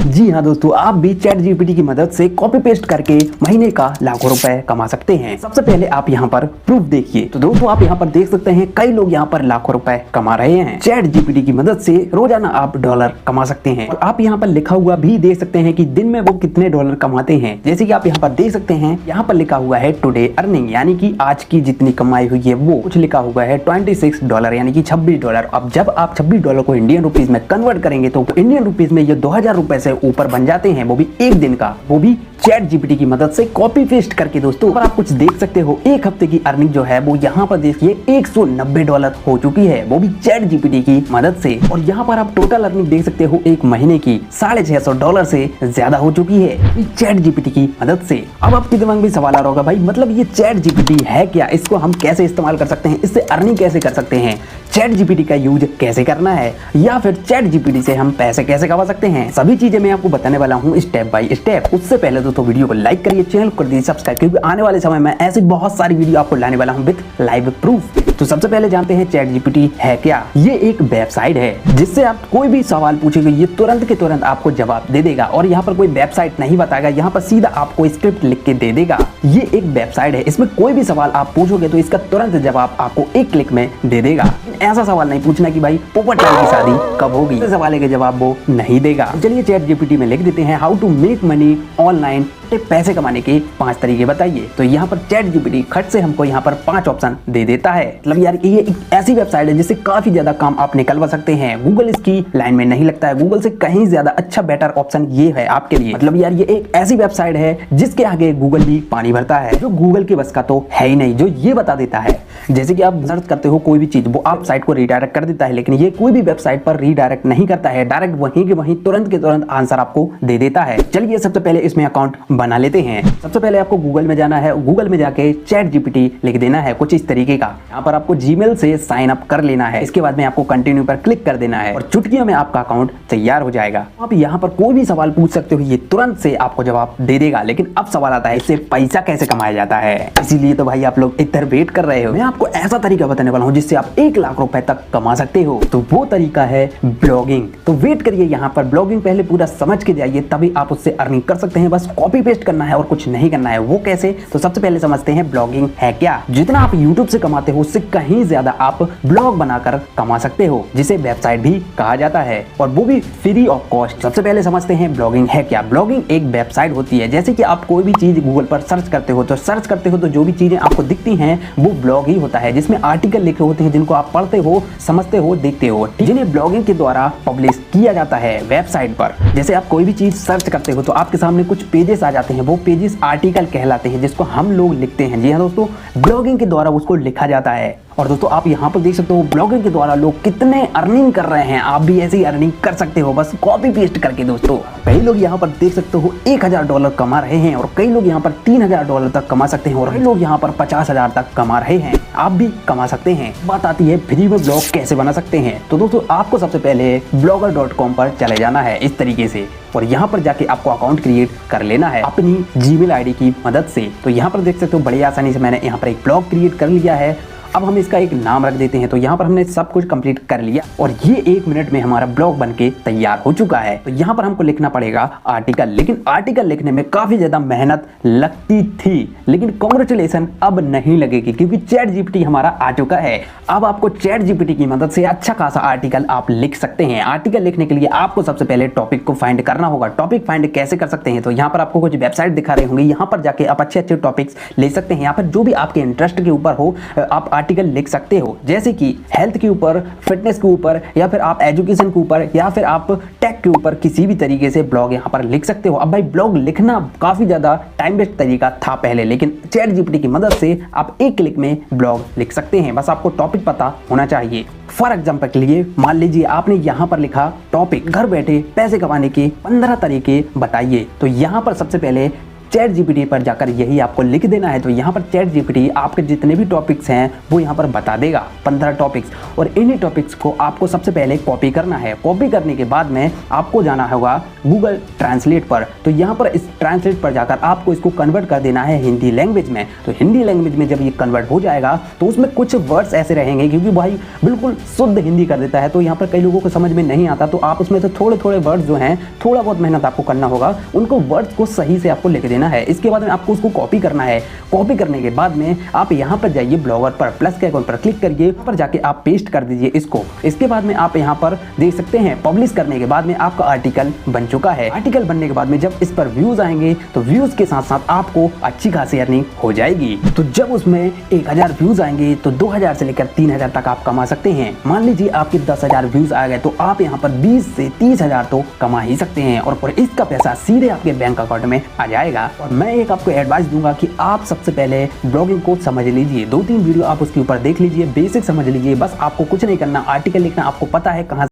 जी हाँ दोस्तों, आप भी चैट जीपीटी की मदद से कॉपी पेस्ट करके महीने का लाखों रुपए कमा सकते हैं। सबसे पहले आप यहाँ पर प्रूफ देखिए। तो दोस्तों आप यहाँ पर देख सकते हैं कई लोग यहाँ पर लाखों रुपए कमा रहे हैं। चैट जीपीटी की मदद से रोजाना आप डॉलर कमा सकते हैं। और आप यहाँ पर लिखा हुआ भी देख सकते हैं कि दिन में वो कितने डॉलर कमाते हैं। जैसे कि आप यहाँ पर देख सकते हैं, यहाँ पर लिखा हुआ है टुडे अर्निंग, यानी कि आज की जितनी कमाई हुई है वो कुछ लिखा हुआ है $26 यानी कि $26। अब जब आप $26 को इंडियन रुपीज में कन्वर्ट करेंगे तो इंडियन रुपीज में ये 2000 रुपए से ऊपर बन जाते हैं, वो भी एक दिन का, वो भी चैट जीपीटी की मदद से कॉपी पेस्ट करके। दोस्तों पर आप कुछ देख सकते हो, एक हफ्ते की अर्निंग जो है वो यहाँ पर देखिए $190 हो चुकी है, वो भी चैट जीपीटी की मदद से। और यहाँ पर आप टोटल अर्निंग देख सकते हो एक महीने की $650 से ज्यादा हो चुकी है चैट जीपीटी की मदद से। अब आपके दिमाग में सवाल आ रहा होगा, भाई मतलब ये चैट जीपीटी है क्या, इसको हम कैसे इस्तेमाल कर सकते हैं, इससे अर्निंग कैसे कर सकते हैं, चैट जीपीटी का यूज कैसे करना है, या फिर चैट जीपीटी से हम पैसे कैसे कमा सकते हैं। सभी चीजें मैं आपको बताने वाला हूँ स्टेप बाय स्टेप। उससे पहले दोस्तों वीडियो को लाइक करिए, चैनल को कर दीजिए सब्सक्राइब, क्योंकि आने वाले समय में ऐसी बहुत सारी वीडियो आपको लाने वाला हूँ विद लाइव प्रूफ। तो सबसे पहले जानते हैं चैट जीपीटी है क्या। ये एक वेबसाइट है जिससे आप कोई भी सवाल पूछेंगे ये तुरंत के तुरंत आपको जवाब दे देगा। और यहाँ पर कोई वेबसाइट नहीं बताएगा, यहाँ पर सीधा आपको स्क्रिप्ट लिख के दे देगा। ये एक वेबसाइट है, इसमें कोई भी सवाल आप पूछोगे तो इसका तुरंत जवाब आपको एक क्लिक में दे देगा। ऐसा सवाल नहीं पूछना कि भाई पोपट लाल की शादी कब होगी, इस सवाल के जवाब वो नहीं देगा। चलिए चैट जीपीटी में लिख देते हैं how to make money online, पैसे कमाने के 5 तरीके बताइए। तो यहाँ पर चैट जीपीटी खट से हमको यहाँ पर 5 ऑप्शन दे देता है। मतलब यार ये एक ऐसी वेबसाइट है जिससे काफी ज्यादा काम आप निकलवा सकते हैं। गूगल इसकी लाइन में नहीं लगता है, गूगल से कहीं ज्यादा अच्छा बेटर ऑप्शन ये है आपके लिए। मतलब यार ये एक ऐसी वेबसाइट है जिसके आगे गूगल भी पानी भरता है, जो गूगल के बस का तो है ही नहीं, जो ये बता देता है। जैसे कि आप सर्च करते हो कोई भी चीज, वो आप साइट को रिडायरेक्ट कर देता है, लेकिन ये कोई भी वेबसाइट पर रिडायरेक्ट नहीं करता है, डायरेक्ट वहीं के वहीं तुरंत के तुरंत आंसर आपको दे देता है। चलिए सबसे पहले इसमें अकाउंट बना लेते हैं। सबसे पहले आपको गूगल में जाना है, गूगल में जाके चैट जीपीटी लिख देना है कुछ इस तरीके का। यहाँ पर आपको जीमेल से साइन अप कर लेना है। इसके बाद में आपको कंटिन्यू पर क्लिक कर देना है और चुटकियों में आपका अकाउंट तैयार हो जाएगा। आप यहाँ पर कोई भी सवाल पूछ सकते हो, ये तुरंत से आपको जवाब दे देगा। लेकिन अब सवाल आता है इससे पैसा कैसे कमाया जाता है। इसीलिए तो भाई आप लोग इधर वेट कर रहे हो। मैं आपको ऐसा तरीका बताने वाला हूँ जिससे आप 1 लाख रुपए तक कमा सकते हो। तो वो तरीका है ब्लॉगिंग। तो वेट करिए, यहाँ पर ब्लॉगिंग पहले पूरा समझ के जाइए, तभी आप उससे अर्निंग कर सकते हैं। बस कॉपी पेस्ट करना है और कुछ नहीं करना है। वो कैसे, तो सबसे पहले समझते हैं ब्लॉगिंग है क्या। जितना आप यूट्यूब से कमाते हो उससे कहीं ज्यादा आप ब्लॉग बनाकर कमा सकते हो, जिसे वेबसाइट भी कहा जाता है, और वो भी फ्री ऑफ कॉस्ट। सबसे पहले समझते हैं ब्लॉगिंग है क्या। ब्लॉगिंग एक वेबसाइट होती है, जैसे कि आप कोई भी चीज गूगल पर सर्च करते हो तो जो भी चीजें आपको दिखती हैं वो ब्लॉग ही होता है, जिसमें आर्टिकल लिखे होते हैं जिनको आप पढ़ते हो, समझते हो, देखते हो, जिन्हें ब्लॉगिंग के द्वारा पब्लिश किया जाता है वेबसाइट पर। जैसे आप कोई भी चीज सर्च करते हो तो आपके सामने कुछ पेजेस आ जाते हैं, वो पेजेस आर्टिकल कहलाते हैं, जिसको हम लोग लिखते हैं। जी हाँ दोस्तों, ब्लॉगिंग के द्वारा उसको लिखा जाता है। और दोस्तों आप यहाँ पर देख सकते हो ब्लॉगिंग के द्वारा लोग कितने अर्निंग कर रहे हैं। आप भी ऐसी अर्निंग कर सकते हो, बस कॉपी पेस्ट करके। दोस्तों कई लोग यहाँ पर देख सकते हो $1000 कमा रहे हैं, और कई लोग यहाँ पर $3000 तक कमा सकते हैं, और कई लोग यहाँ पर 50,000 तक कमा रहे हैं। आप भी कमा सकते हैं। बात आती है फ्री में ब्लॉग कैसे बना सकते हैं। तो दोस्तों आपको सबसे पहले blogger.com पर चले जाना है इस तरीके से, और यहाँ पर जाके आपको अकाउंट क्रिएट कर लेना है अपनी जीमेल आईडी की मदद से। तो यहाँ पर देख सकते हो बड़ी आसानी से मैंने यहाँ पर एक ब्लॉग क्रिएट कर लिया है। अब हम इसका एक नाम रख देते हैं। तो यहाँ पर हमने सब कुछ कंप्लीट कर लिया, और ये 1 मिनट में हमारा ब्लॉग बनके तैयार हो चुका है। तो यहाँ पर हमको लिखना पड़ेगा आर्टिकल, लेकिन आर्टिकल लिखने में काफी ज्यादा मेहनत लगती थी, लेकिन कांग्रेचुलेशन अब नहीं लगेगी, क्योंकि चैट जीपीटी हमारा आ चुका है। अब आपको चैट जीपीटी की मदद से अच्छा खासा आर्टिकल आप लिख सकते हैं। आर्टिकल लिखने के लिए आपको सबसे पहले टॉपिक को फाइंड करना होगा। टॉपिक फाइंड कैसे कर सकते हैं, तो यहाँ पर आपको कुछ वेबसाइट दिखा रहे होंगे, यहाँ पर जाके आप अच्छे टॉपिक्स ले सकते हैं। यहाँ पर जो भी आपके इंटरेस्ट के ऊपर हो आप आर्टिकल लिख सकते हो, जैसे कि हेल्थ के ऊपर, फिटनेस के ऊपर, या फिर आप एजुकेशन के ऊपर, या फिर आप टेक के ऊपर, किसी भी तरीके से ब्लॉग यहाँ पर लिख सकते हो। अब भाई ब्लॉग लिखना काफी ज्यादा टाइम वेस्ट तरीका था पहले, लेकिन चैट जीपीटी की मदद से आप 1 क्लिक में ब्लॉग लिख सकते हैं। बस आपको टॉपिक पता होना चाहिए। फॉर एग्जाम्पल के लिए मान लीजिए आपने यहाँ पर लिखा टॉपिक घर बैठे पैसे कमाने के 15 तरीके बताइए। तो यहाँ पर सबसे पहले चैट जीपीटी पर जाकर यही आपको लिख देना है। तो यहाँ पर चैट जीपीटी आपके जितने भी टॉपिक्स हैं वो यहाँ पर बता देगा, 15 टॉपिक्स, और इन्हीं टॉपिक्स को आपको सबसे पहले कॉपी करना है। कॉपी करने के बाद में आपको जाना होगा गूगल ट्रांसलेट पर। तो यहाँ पर इस ट्रांसलेट पर जाकर आपको इसको कन्वर्ट कर देना है हिंदी लैंग्वेज में। तो हिंदी लैंग्वेज में जब ये कन्वर्ट हो जाएगा तो उसमें कुछ वर्ड्स ऐसे रहेंगे, क्योंकि भाई बिल्कुल शुद्ध हिंदी कर देता है तो यहाँ पर कई लोगों को समझ में नहीं आता, तो आप उसमें से थोड़े थोड़े वर्ड्स जो हैं थोड़ा बहुत मेहनत आपको करना होगा, उनको वर्ड्स को सही से आपको लिख देना है। इसके बाद में आपको उसको कॉपी करना है। कॉपी करने के बाद में आप यहाँ पर जाइए ब्लॉगर पर, प्लस के आइकॉन पर क्लिक करिए, पर जाके आप पेस्ट कर दीजिए इसको। इसके बाद में आप यहाँ पर देख सकते हैं पब्लिश करने के बाद में आपका आर्टिकल बन चुका है। आर्टिकल बनने के बाद में जब इस पर व्यूज आएंगे तो व्यूज के साथ साथ आपको अच्छी खासी अर्निंग हो जाएगी। तो जब उसमें 1000 व्यूज आएंगे तो 2000 से लेकर 3000 तक आप कमा सकते हैं। मान लीजिए आपके 10,000 व्यूज आ गए तो आप यहाँ पर 20 से 30,000 तो कमा ही सकते हैं, और इसका पैसा सीधे आपके बैंक अकाउंट में आ जाएगा। और मैं एक आपको एडवाइस दूंगा कि आप सबसे पहले ब्लॉगिंग को समझ लीजिए, 2-3 वीडियो आप उसके ऊपर देख लीजिए, बेसिक समझ लीजिए। बस आपको कुछ नहीं करना, आर्टिकल लिखना आपको पता है कहाँ